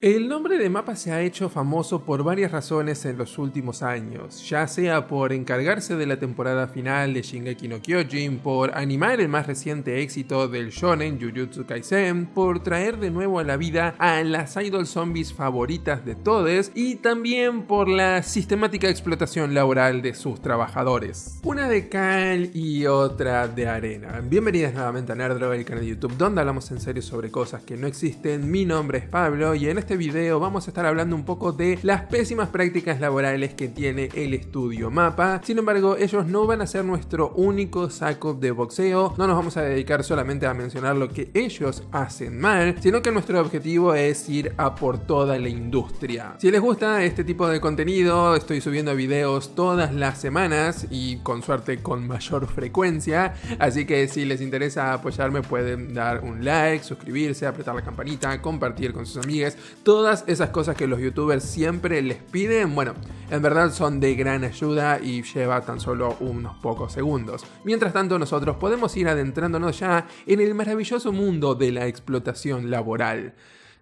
El nombre de MAPPA se ha hecho famoso por varias razones en los últimos años, ya sea por encargarse de la temporada final de Shingeki no Kyojin, por animar el más reciente éxito del shonen Jujutsu Kaisen, por traer de nuevo a la vida a las idol zombies favoritas de todos y también por la sistemática explotación laboral de sus trabajadores. Una de cal y otra de arena. Bienvenidas nuevamente a Nerdro, el canal de YouTube donde hablamos en serio sobre cosas que no existen. Mi nombre es Pablo y en este video vamos a estar hablando un poco de las pésimas prácticas laborales que tiene el estudio MAPPA. Sin embargo, ellos no van a ser nuestro único saco de boxeo. No nos vamos a dedicar solamente a mencionar lo que ellos hacen mal, sino que nuestro objetivo es ir a por toda la industria. Si les gusta este tipo de contenido, estoy subiendo videos todas las semanas y con suerte con mayor frecuencia, así que si les interesa apoyarme pueden dar un like, suscribirse, apretar la campanita, compartir con sus amigas. Todas esas cosas que los youtubers siempre les piden, bueno, en verdad son de gran ayuda y lleva tan solo unos pocos segundos. Mientras tanto, nosotros podemos ir adentrándonos ya en el maravilloso mundo de la explotación laboral.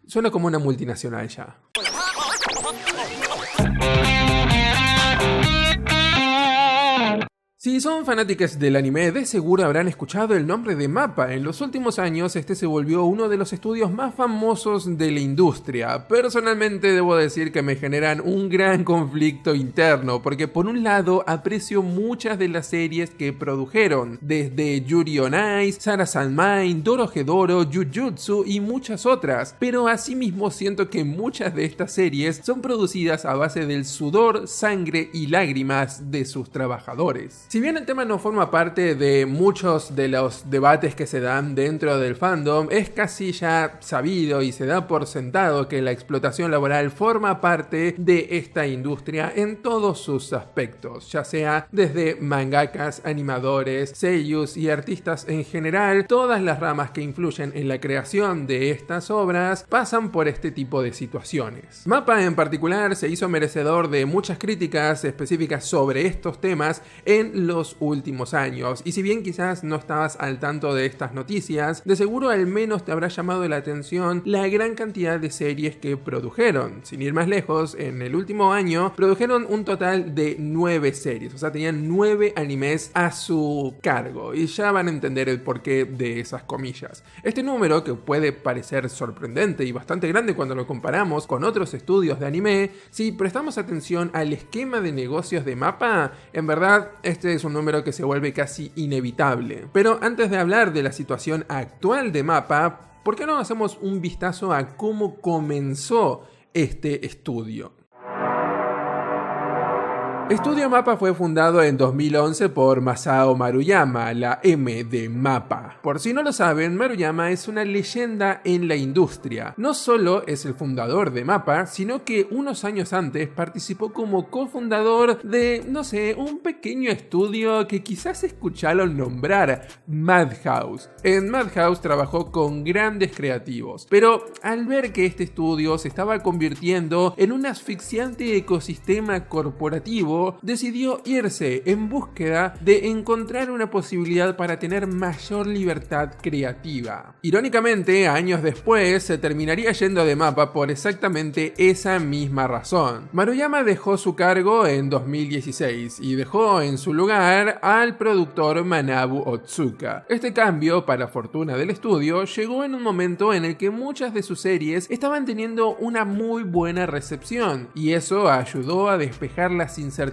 Suena como una multinacional ya. Si son fanáticos del anime, de seguro habrán escuchado el nombre de MAPPA. En los últimos años, este se volvió uno de los estudios más famosos de la industria. Personalmente, debo decir que me generan un gran conflicto interno, porque por un lado, aprecio muchas de las series que produjeron, desde Yuri on Ice, Sara Salmain, Dorohedoro, Jujutsu y muchas otras. Pero asimismo, siento que muchas de estas series son producidas a base del sudor, sangre y lágrimas de sus trabajadores. Si bien el tema no forma parte de muchos de los debates que se dan dentro del fandom, es casi ya sabido y se da por sentado que la explotación laboral forma parte de esta industria en todos sus aspectos, ya sea desde mangakas, animadores, seiyus y artistas en general. Todas las ramas que influyen en la creación de estas obras pasan por este tipo de situaciones. MAPPA en particular se hizo merecedor de muchas críticas específicas sobre estos temas en los últimos años, y si bien quizás no estabas al tanto de estas noticias, de seguro al menos te habrá llamado la atención la gran cantidad de series que produjeron. Sin ir más lejos, en el último año produjeron un total de 9 series, o sea, tenían 9 animes a su cargo, y ya van a entender el porqué de esas comillas. Este número, que puede parecer sorprendente y bastante grande cuando lo comparamos con otros estudios de anime, si prestamos atención al esquema de negocios de MAPPA, en verdad este es un número que se vuelve casi inevitable. Pero antes de hablar de la situación actual de MAPPA, ¿por qué no hacemos un vistazo a cómo comenzó este estudio? Estudio MAPPA fue fundado en 2011 por Masao Maruyama, la M de MAPPA. Por si no lo saben, Maruyama es una leyenda en la industria. No solo es el fundador de MAPPA, sino que unos años antes participó como cofundador de, no sé, un pequeño estudio que quizás escucharon nombrar, Madhouse. En Madhouse trabajó con grandes creativos, pero al ver que este estudio se estaba convirtiendo en un asfixiante ecosistema corporativo, decidió irse en búsqueda de encontrar una posibilidad para tener mayor libertad creativa. Irónicamente, años después se terminaría yendo de MAPPA por exactamente esa misma razón. Maruyama dejó su cargo en 2016 y dejó en su lugar al productor Manabu Otsuka. Este cambio, para fortuna del estudio, llegó en un momento en el que muchas de sus series estaban teniendo una muy buena recepción, y eso ayudó a despejar las incertidumbres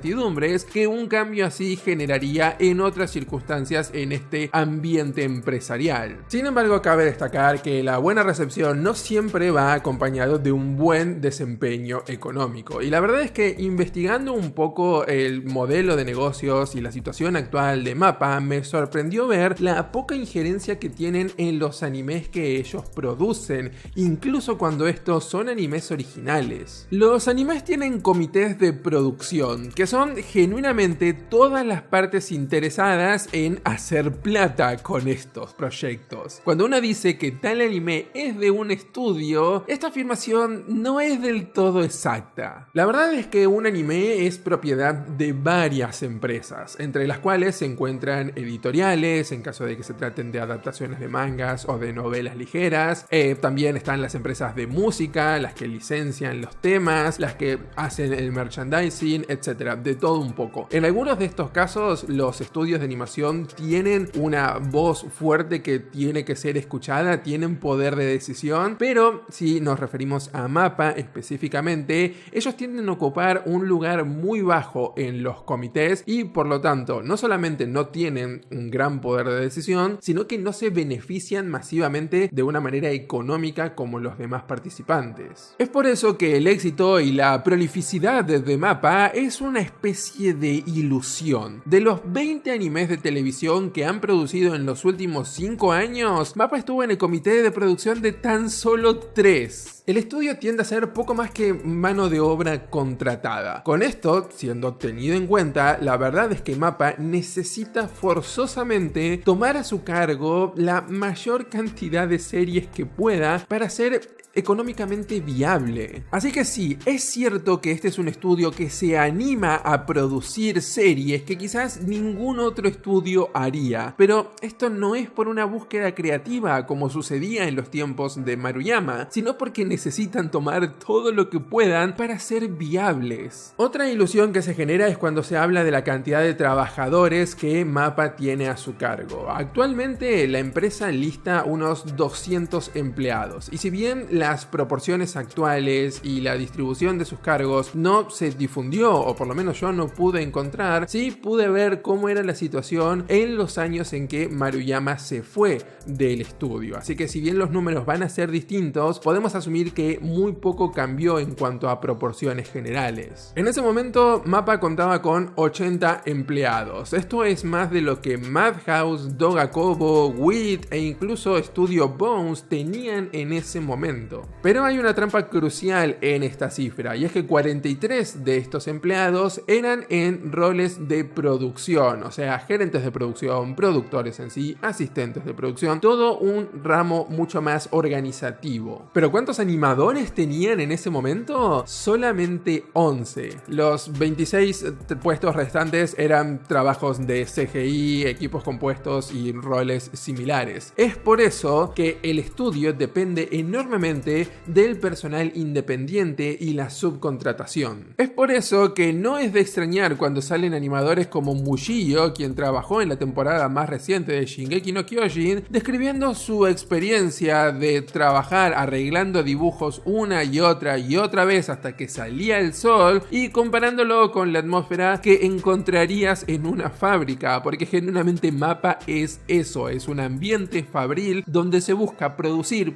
que un cambio así generaría en otras circunstancias en este ambiente empresarial. Sin embargo, cabe destacar que la buena recepción no siempre va acompañado de un buen desempeño económico, y la verdad es que investigando un poco el modelo de negocios y la situación actual de MAPPA, me sorprendió ver la poca injerencia que tienen en los animes que ellos producen, incluso cuando estos son animes originales. Los animes tienen comités de producción que que son genuinamente todas las partes interesadas en hacer plata con estos proyectos. Cuando uno dice que tal anime es de un estudio, esta afirmación no es del todo exacta. La verdad es que un anime es propiedad de varias empresas, entre las cuales se encuentran editoriales, en caso de que se traten de adaptaciones de mangas o de novelas ligeras. También están las empresas de música, las que licencian los temas, las que hacen el merchandising, etcétera, de todo un poco. En algunos de estos casos, los estudios de animación tienen una voz fuerte que tiene que ser escuchada, tienen poder de decisión, pero si nos referimos a MAPPA específicamente, ellos tienden a ocupar un lugar muy bajo en los comités y por lo tanto no solamente no tienen un gran poder de decisión, sino que no se benefician masivamente de una manera económica como los demás participantes. Es por eso que el éxito y la prolificidad de MAPPA es una especie de ilusión. De los 20 animes de televisión que han producido en los últimos 5 años, MAPPA estuvo en el comité de producción de tan solo 3. El estudio tiende a ser poco más que mano de obra contratada. Con esto, siendo tenido en cuenta, la verdad es que MAPPA necesita forzosamente tomar a su cargo la mayor cantidad de series que pueda para ser económicamente viable. Así que sí, es cierto que este es un estudio que se anima a producir series que quizás ningún otro estudio haría, pero esto no es por una búsqueda creativa como sucedía en los tiempos de Maruyama, sino porque necesitan tomar todo lo que puedan para ser viables. Otra ilusión que se genera es cuando se habla de la cantidad de trabajadores que MAPPA tiene a su cargo. Actualmente la empresa lista unos 200 empleados y si bien las proporciones actuales y la distribución de sus cargos no se difundió, o por lo menos yo no pude encontrar, sí pude ver cómo era la situación en los años en que Maruyama se fue del estudio. Así que si bien los números van a ser distintos, podemos asumir que muy poco cambió en cuanto a proporciones generales. En ese momento MAPPA contaba con 80 empleados. Esto es más de lo que Madhouse, Dogakobo, WIT e incluso Studio Bones tenían en ese momento. Pero hay una trampa crucial en esta cifra y es que 43 de estos empleados eran en roles de producción, o sea, gerentes de producción, productores en sí, asistentes de producción, todo un ramo mucho más organizativo. ¿Pero cuántos animadores tenían en ese momento? Solamente 11. Los 26 puestos restantes eran trabajos de CGI, equipos compuestos y roles similares. Es por eso que el estudio depende enormemente del personal independiente y la subcontratación. Es por eso que no es de extrañar cuando salen animadores como Mushiyo, quien trabajó en la temporada más reciente de Shingeki no Kyojin, describiendo su experiencia de trabajar arreglando dibujos una y otra vez hasta que salía el sol y comparándolo con la atmósfera que encontrarías en una fábrica, porque genuinamente MAPPA es eso, es un ambiente fabril donde se busca producir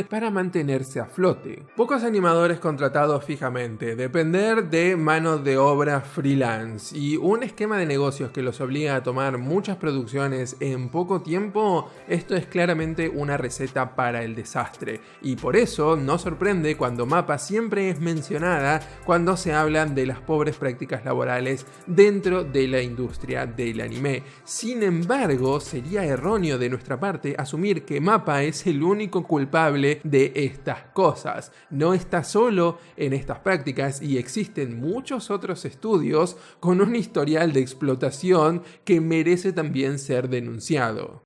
para mantenerse a flote. Pocos animadores contratados fijamente, depender de mano de obra freelance y un esquema de negocios que los obliga a tomar muchas producciones en poco tiempo, esto es claramente una receta para el desastre y por eso no sorprende cuando MAPPA siempre es mencionada cuando se hablan de las pobres prácticas laborales dentro de la industria del anime. Sin embargo, sería erróneo de nuestra parte asumir que MAPPA es el único culpable de estas cosas. No está solo en estas prácticas y existen muchos otros estudios con un historial de explotación que merece también ser denunciado.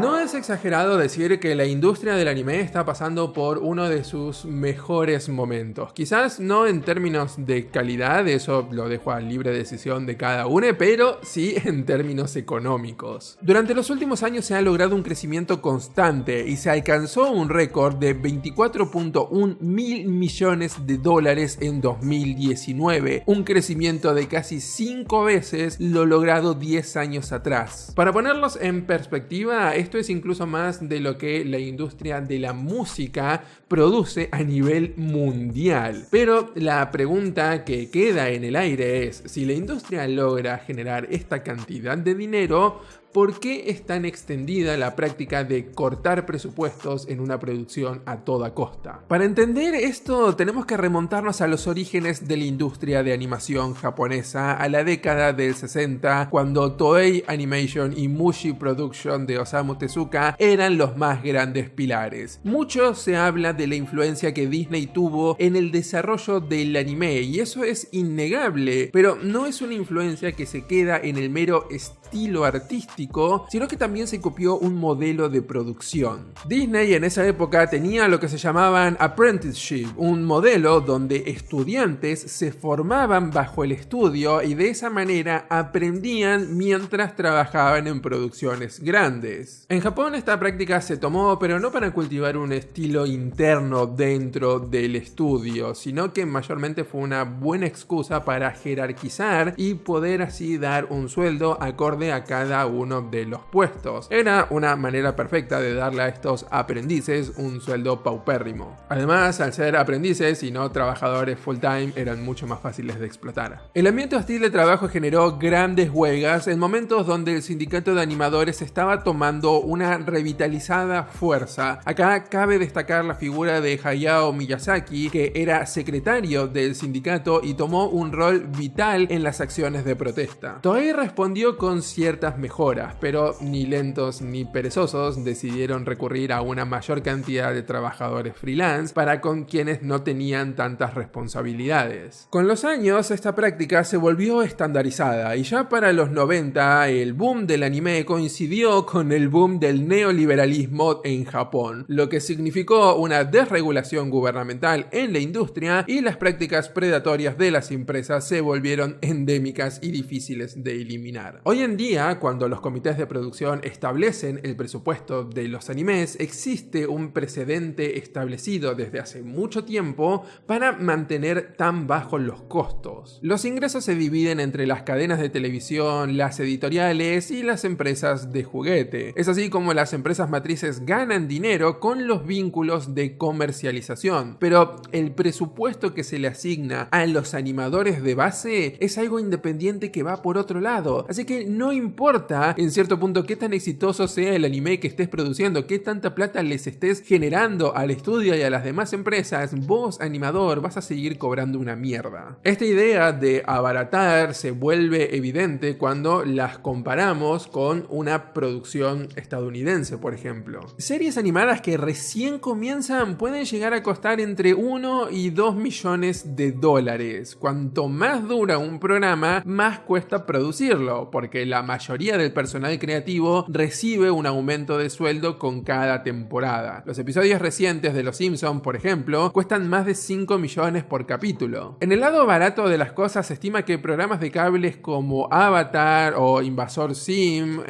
No es exagerado decir que la industria del anime está pasando por uno de sus mejores momentos. Quizás no en términos de calidad, eso lo dejo a libre decisión de cada uno, pero sí en términos económicos. Durante los últimos años se ha logrado un crecimiento constante y se alcanzó un récord de 24.1 mil millones de dólares en 2019, un crecimiento de casi 5 veces lo logrado 10 años atrás. Para ponerlos en perspectiva, esto es incluso más de lo que la industria de la música produce a nivel mundial. Pero la pregunta que queda en el aire es, si la industria logra generar esta cantidad de dinero, ¿por qué es tan extendida la práctica de cortar presupuestos en una producción a toda costa? Para entender esto tenemos que remontarnos a los orígenes de la industria de animación japonesa a la década del 60, cuando Toei Animation y Mushi Production de Osamu Tezuka eran los más grandes pilares. Mucho se habla de la influencia que Disney tuvo en el desarrollo del anime, y eso es innegable, pero no es una influencia que se queda en el mero estilo artístico, sino que también se copió un modelo de producción. Disney en esa época tenía lo que se llamaban apprenticeship, un modelo donde estudiantes se formaban bajo el estudio y de esa manera aprendían mientras trabajaban en producciones grandes. En Japón esta práctica se tomó, pero no para cultivar un estilo interno dentro del estudio, sino que mayormente fue una buena excusa para jerarquizar y poder así dar un sueldo acorde a cada uno de los puestos. Era una manera perfecta de darle a estos aprendices un sueldo paupérrimo. Además, al ser aprendices y no trabajadores full time, eran mucho más fáciles de explotar. El ambiente hostil de trabajo generó grandes huelgas en momentos donde el sindicato de animadores estaba tomando una revitalizada fuerza. Acá cabe destacar la figura de Hayao Miyazaki, que era secretario del sindicato y tomó un rol vital en las acciones de protesta. Toei respondió con ciertas mejoras, pero ni lentos ni perezosos decidieron recurrir a una mayor cantidad de trabajadores freelance para con quienes no tenían tantas responsabilidades. Con los años esta práctica se volvió estandarizada y ya para los 90 el boom del anime coincidió con el boom del neoliberalismo en Japón, lo que significó una desregulación gubernamental en la industria y las prácticas predatorias de las empresas se volvieron endémicas y difíciles de eliminar. Hoy en día, cuando los comités de producción establecen el presupuesto de los animes, existe un precedente establecido desde hace mucho tiempo para mantener tan bajos los costos. Los ingresos se dividen entre las cadenas de televisión, las editoriales y las empresas de juguete. Es así como las empresas matrices ganan dinero con los vínculos de comercialización, pero el presupuesto que se le asigna a los animadores de base es algo independiente que va por otro lado, así que no importa en cierto punto qué tan exitoso sea el anime que estés produciendo, qué tanta plata les estés generando al estudio y a las demás empresas, vos animador vas a seguir cobrando una mierda. Esta idea de abaratar se vuelve evidente cuando las comparamos con una producción estadounidense, por ejemplo. Series animadas que recién comienzan pueden llegar a costar entre 1 y 2 millones de dólares. Cuanto más dura un programa, más cuesta producirlo, porque la mayoría del personal creativo recibe un aumento de sueldo con cada temporada. Los episodios recientes de Los Simpson, por ejemplo, cuestan más de 5 millones por capítulo. En el lado barato de las cosas, se estima que programas de cables como Avatar o Invasor Sim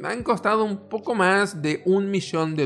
han costado un poco más de $1 millón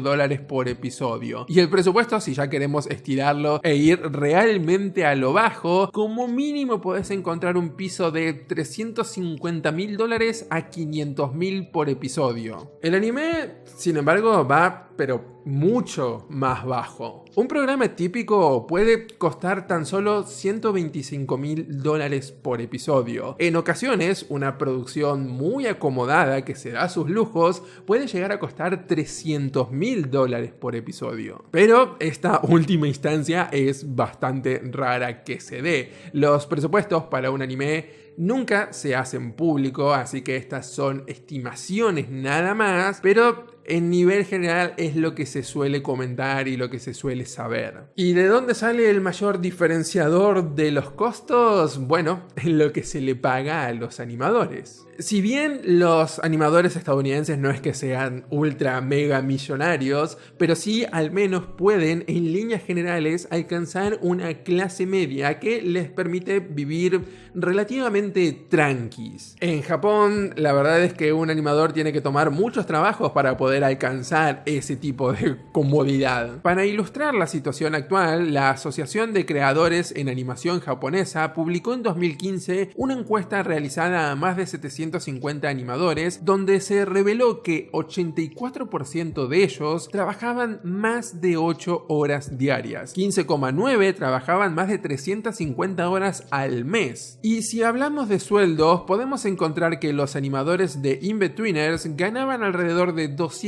por episodio. Y el presupuesto, si ya queremos estirarlo e ir realmente a lo bajo, como mínimo podés encontrar un piso de $350,000 a $500,000 por episodio. El anime, sin embargo, va pero mucho más bajo. Un programa típico puede costar tan solo $125,000 por episodio. En ocasiones, una producción muy acomodada que se da sus lujos puede llegar a costar $300,000 por episodio. Pero esta última instancia es bastante rara que se dé. Los presupuestos para un anime nunca se hacen público, así que estas son estimaciones nada más, pero en nivel general es lo que se suele comentar y lo que se suele saber. ¿Y de dónde sale el mayor diferenciador de los costos? Bueno, en lo que se le paga a los animadores. Si bien los animadores estadounidenses no es que sean ultra mega millonarios, pero sí al menos pueden en líneas generales alcanzar una clase media que les permite vivir relativamente tranquis. En Japón la verdad es que un animador tiene que tomar muchos trabajos para poder poder alcanzar ese tipo de comodidad. Para ilustrar la situación actual, la Asociación de Creadores en Animación Japonesa publicó en 2015 una encuesta realizada a más de 750 animadores, donde se reveló que 84% de ellos trabajaban más de 8 horas diarias, 15,9 trabajaban más de 350 horas al mes. Y si hablamos de sueldos, podemos encontrar que los animadores de Inbetweeners ganaban alrededor de 200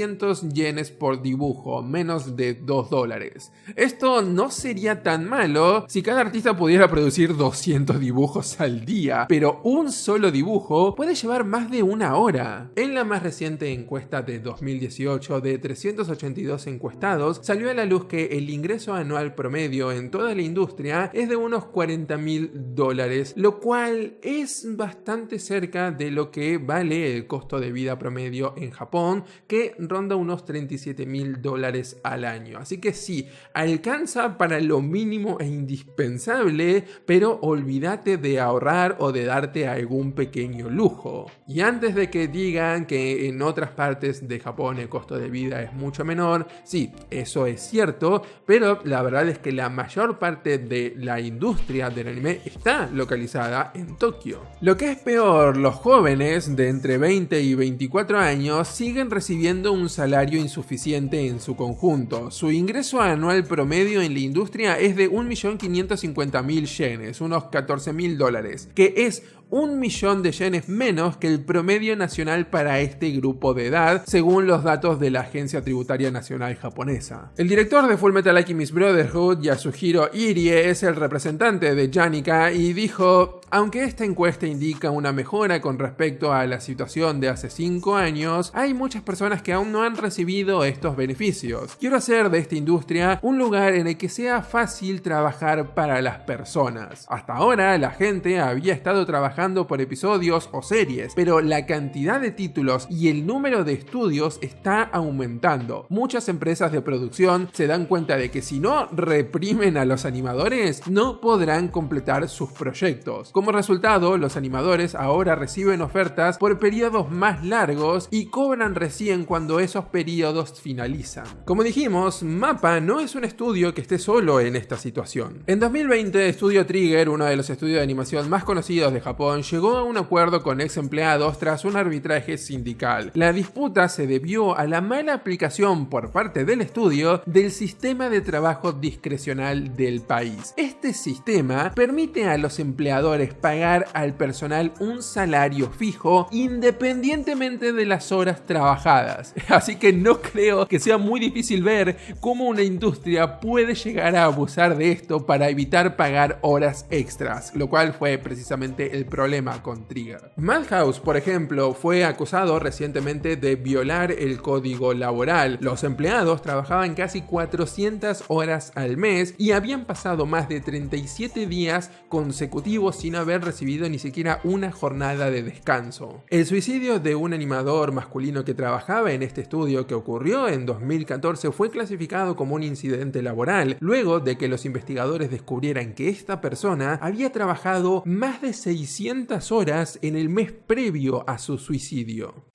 yenes por dibujo, menos de $2. Esto no sería tan malo si cada artista pudiera producir 200 dibujos al día, pero un solo dibujo puede llevar más de una hora. En la más reciente encuesta de 2018, de 382 encuestados, salió a la luz que el ingreso anual promedio en toda la industria es de unos $40.000, lo cual es bastante cerca de lo que vale el costo de vida promedio en Japón, que ronda unos $37.000 al año. Así que sí, alcanza para lo mínimo e indispensable, pero olvídate de ahorrar o de darte algún pequeño lujo. Y antes de que digan que en otras partes de Japón el costo de vida es mucho menor, sí, eso es cierto, pero la verdad es que la mayor parte de la industria del anime está localizada en Tokio. Lo que es peor, los jóvenes de entre 20 y 24 años siguen recibiendo un salario insuficiente en su conjunto. Su ingreso anual promedio en la industria es de 1.550.000 yenes, unos $14.000, que es 1 millón de yenes menos que el promedio nacional para este grupo de edad, según los datos de la Agencia Tributaria Nacional Japonesa. El director de Fullmetal Alchemist Brotherhood, Yasuhiro Irie, es el representante de Janica y dijo: aunque esta encuesta indica una mejora con respecto a la situación de hace 5 años, hay muchas personas que aún no han recibido estos beneficios. Quiero hacer de esta industria un lugar en el que sea fácil trabajar para las personas. Hasta ahora la gente había estado trabajando por episodios o series, pero la cantidad de títulos y el número de estudios está aumentando. Muchas empresas de producción se dan cuenta de que si no reprimen a los animadores, no podrán completar sus proyectos. Como resultado, los animadores ahora reciben ofertas por periodos más largos y cobran recién cuando esos periodos finalizan. Como dijimos, MAPPA no es un estudio que esté solo en esta situación. En 2020, Studio Trigger, uno de los estudios de animación más conocidos de Japón, llegó a un acuerdo con ex empleados tras un arbitraje sindical. La disputa se debió a la mala aplicación por parte del estudio del sistema de trabajo discrecional del país. Este sistema permite a los empleadores pagar al personal un salario fijo independientemente de las horas trabajadas. Así que no creo que sea muy difícil ver cómo una industria puede llegar a abusar de esto para evitar pagar horas extras, lo cual fue precisamente el problema con Trigger. Madhouse, por ejemplo, fue acusado recientemente de violar el código laboral. Los empleados trabajaban casi 400 horas al mes y habían pasado más de 37 días consecutivos sin haber recibido ni siquiera una jornada de descanso. El suicidio de un animador masculino que trabajaba en este estudio, que ocurrió en 2014, fue clasificado como un incidente laboral, luego de que los investigadores descubrieran que esta persona había trabajado más de 600 horas en el mes previo a su suicidio.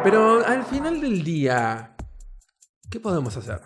Pero al final del día, ¿qué podemos hacer?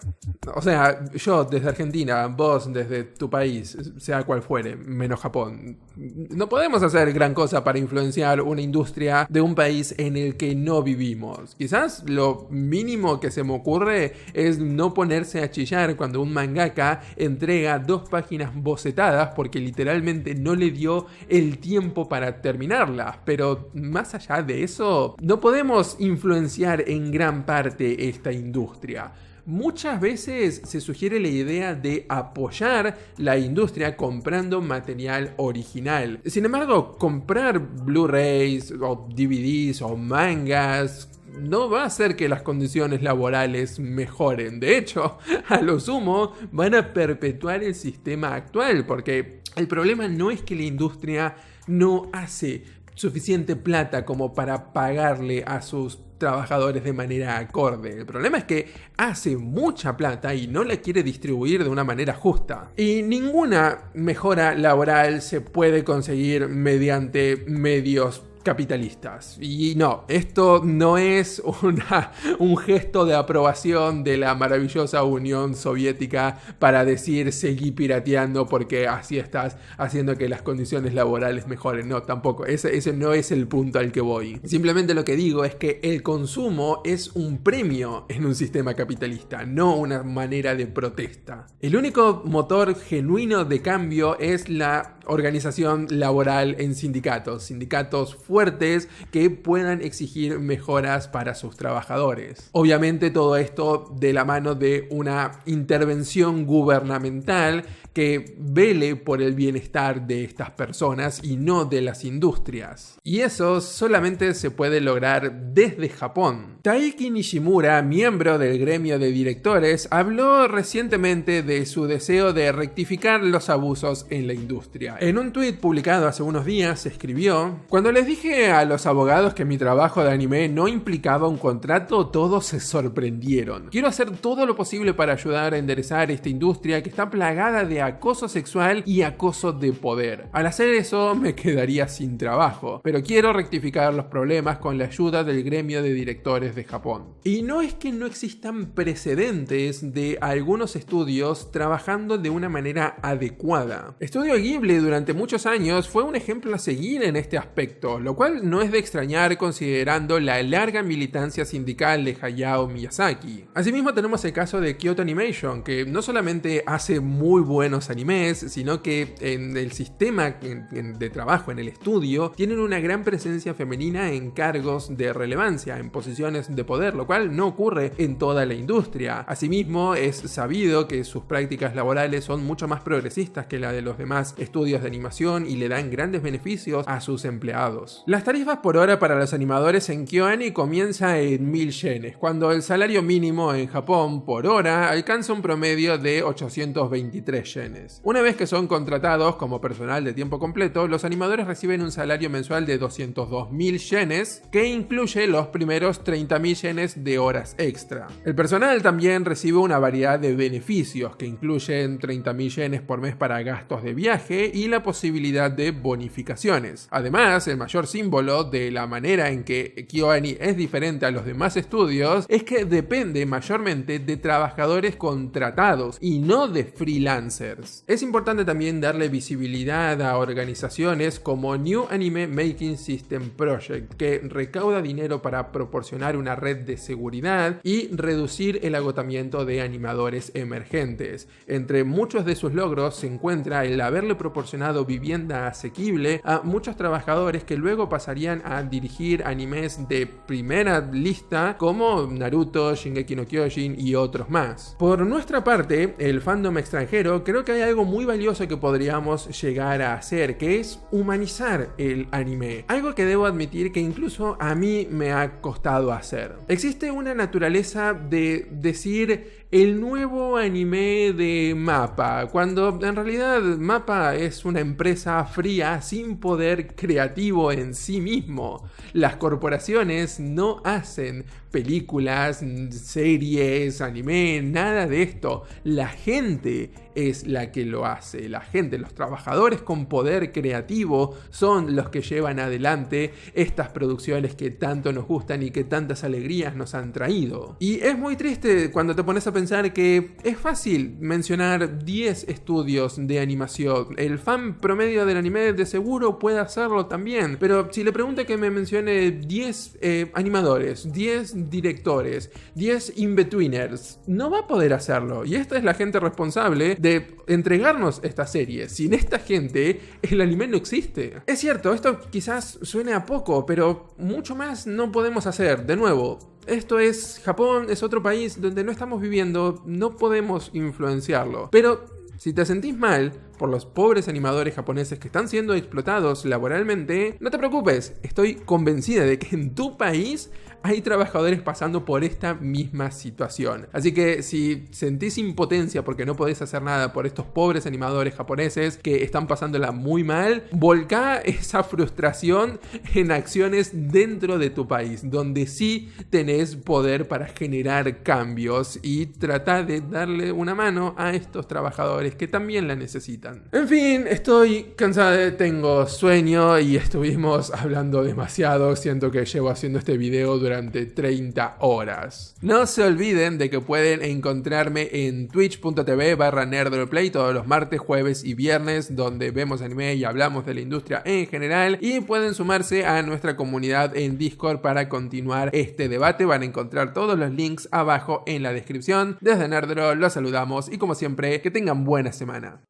O sea, yo desde Argentina, vos desde tu país, sea cual fuere, menos Japón, no podemos hacer gran cosa para influenciar una industria de un país en el que no vivimos. Quizás lo mínimo que se me ocurre es no ponerse a chillar cuando un mangaka entrega 2 páginas bocetadas porque literalmente no le dio el tiempo para terminarlas. Pero más allá de eso, no podemos influenciar en gran parte esta industria. Muchas veces se sugiere la idea de apoyar la industria comprando material original. Sin embargo, comprar Blu-rays o DVDs o mangas no va a hacer que las condiciones laborales mejoren. De hecho, a lo sumo van a perpetuar el sistema actual, porque el problema no es que la industria no hace suficiente plata como para pagarle a sus trabajadores de manera acorde. El problema es que hace mucha plata y no la quiere distribuir de una manera justa. Y ninguna mejora laboral se puede conseguir mediante medios capitalistas. Y no, esto no es un gesto de aprobación de la maravillosa Unión Soviética para decir seguí pirateando porque así estás haciendo que las condiciones laborales mejoren. No, tampoco. Ese no es el punto al que voy. Simplemente lo que digo es que el consumo es un premio en un sistema capitalista, no una manera de protesta. El único motor genuino de cambio es la organización laboral en sindicatos fuertes que puedan exigir mejoras para sus trabajadores. Obviamente todo esto de la mano de una intervención gubernamental que vele por el bienestar de estas personas y no de las industrias. Y eso solamente se puede lograr desde Japón. Taiki Nishimura, miembro del gremio de directores, habló recientemente de su deseo de rectificar los abusos en la industria. En un tuit publicado hace unos días escribió: "Cuando les dije a los abogados que mi trabajo de anime no implicaba un contrato, todos se sorprendieron. Quiero hacer todo lo posible para ayudar a enderezar esta industria que está plagada de acoso sexual y acoso de poder. Al hacer eso me quedaría sin trabajo, pero quiero rectificar los problemas con la ayuda del gremio de directores de Japón". Y no es que no existan precedentes de algunos estudios trabajando de una manera adecuada. Estudio Ghibli durante muchos años fue un ejemplo a seguir en este aspecto, lo cual no es de extrañar considerando la larga militancia sindical de Hayao Miyazaki. Asimismo tenemos el caso de Kyoto Animation, que no solamente hace muy buenos animes, sino que en el sistema de trabajo, en el estudio, tienen una gran presencia femenina en cargos de relevancia, en posiciones de poder, lo cual no ocurre en toda la industria. Asimismo, es sabido que sus prácticas laborales son mucho más progresistas que la de los demás estudios de animación y le dan grandes beneficios a sus empleados. Las tarifas por hora para los animadores en KyoAni comienza en 1000 yenes, cuando el salario mínimo en Japón por hora alcanza un promedio de 823 yenes. Una vez que son contratados como personal de tiempo completo, los animadores reciben un salario mensual de 202.000 yenes, que incluye los primeros 30.000 yenes de horas extra. El personal también recibe una variedad de beneficios, que incluyen 30.000 yenes por mes para gastos de viaje y la posibilidad de bonificaciones. Además, el mayor símbolo de la manera en que KyoAni es diferente a los demás estudios es que depende mayormente de trabajadores contratados y no de freelancers. Es importante también darle visibilidad a organizaciones como New Anime Making System Project, que recauda dinero para proporcionar una red de seguridad y reducir el agotamiento de animadores emergentes. Entre muchos de sus logros se encuentra el haberle proporcionado vivienda asequible a muchos trabajadores que luego pasarían a dirigir animes de primera lista como Naruto, Shingeki no Kyojin y otros más. Por nuestra parte, el fandom extranjero creo que hay algo muy valioso que podríamos llegar a hacer, que es humanizar el anime. Algo que debo admitir que incluso a mí me ha costado hacer. Existe una naturaleza de decir el nuevo anime de MAPPA, cuando en realidad MAPPA es una empresa fría sin poder creativo en sí mismo. Las corporaciones no hacen películas, series, anime, nada de esto. La gente es la que lo hace. La gente, los trabajadores con poder creativo son los que llevan adelante estas producciones que tanto nos gustan y que tantas alegrías nos han traído. Y es muy triste cuando te pones a pensar que es fácil mencionar 10 estudios de animación. El fan promedio del anime de seguro puede hacerlo también, pero si le pregunto que me mencione 10 animadores, 10 directores, 10 in-betweeners, no va a poder hacerlo. Y esta es la gente responsable de entregarnos esta serie. Sin esta gente, el anime no existe. Es cierto, esto quizás suene a poco, pero mucho más no podemos hacer. De nuevo, esto es Japón, es otro país donde no estamos viviendo, no podemos influenciarlo. Pero si te sentís mal por los pobres animadores japoneses que están siendo explotados laboralmente, no te preocupes, estoy convencida de que en tu país hay trabajadores pasando por esta misma situación. Así que si sentís impotencia porque no podés hacer nada por estos pobres animadores japoneses que están pasándola muy mal, volcá esa frustración en acciones dentro de tu país, donde sí tenés poder para generar cambios, y tratá de darle una mano a estos trabajadores que también la necesitan. necesitan. En fin, estoy cansado, tengo sueño y estuvimos hablando demasiado. Siento que llevo haciendo este video durante 30 horas. No se olviden de que pueden encontrarme en twitch.tv/nerdroleplay todos los martes, jueves y viernes, donde vemos anime y hablamos de la industria en general, y pueden sumarse a nuestra comunidad en Discord para continuar este debate. Van a encontrar todos los links abajo en la descripción. Desde Nerdroll los saludamos y como siempre, que tengan buena semana.